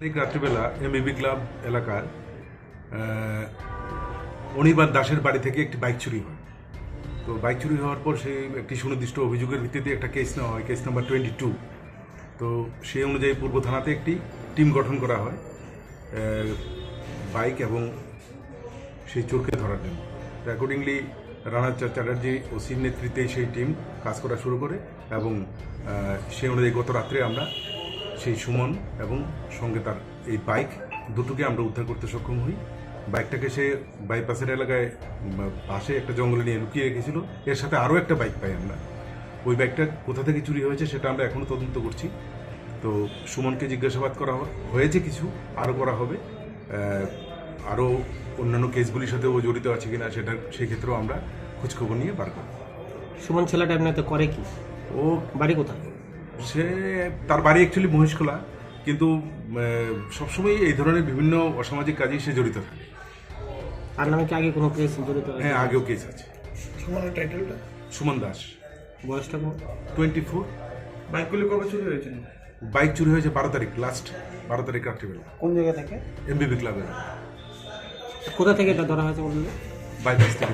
রাত্রিবেলা এমবিবি ক্লাব এলাকার অনির্বাণ দাসের বাড়ি থেকে একটি বাইক চুরি হয়। তো বাইক চুরি হওয়ার পর সেই একটি সুনির্দিষ্ট অভিযোগের ভিত্তিতে একটা কেস নেওয়া হয়, কেস নাম্বার 22। তো সেই অনুযায়ী পূর্ব থানাতে একটি টিম গঠন করা হয় বাইক এবং সেই চোরকে ধরার জন্য। তো অ্যাকর্ডিংলি রানা চ্যাটার্জি ওসির নেতৃত্বে সেই টিম কাজ করা শুরু করে এবং সেই অনুযায়ী গত রাত্রে আমরা সেই সুমন এবং সঙ্গে তার এই বাইক দুটোকে আমরা উদ্ধার করতে সক্ষম হই। বাইকটাকে সে বাইপাসের এলাকায় পাশে একটা জঙ্গলে নিয়ে লুকিয়ে রেখেছিল। এর সাথে আরও একটা বাইক পাই আমরা। ওই বাইকটা কোথা থেকে চুরি হয়েছে সেটা আমরা এখনও তদন্ত করছি। তো সুমনকে জিজ্ঞাসাবাদ করা হয়েছে, কিছু আরও করা হবে। আরও অন্যান্য কেসগুলির সাথে ও জড়িত আছে কিনা সেটা সেক্ষেত্রেও আমরা খোঁজখবর নিয়ে বার করব। সুমন ছেলেটা এমনিতে করে কি? ও বাড়ি কোথায়? সে তার বাড়ি অ্যাকচুয়ালি মহেশখোলা, কিন্তু সবসময় এই ধরনের বিভিন্ন অসামাজিক কাজে সে জড়িত থাকে। তার নামে কি আগে কোনো কেস জড়িত? হ্যাঁ, আগেও কেস আছে। সুমনের টাইটেলটা? সুমন দাস। বয়সটা কত? 24। বাইকগুলি কবে চুরি হয়েছে? বাইক চুরি হয়েছে 12 তারিখ, লাস্ট 12 তারিখ রাত্রিবেলা কোন জায়গা থেকে? এমবিবি ক্লাবের কোথা থেকে এটা ধরা হয়েছে বললে? বাইপাস থেকে।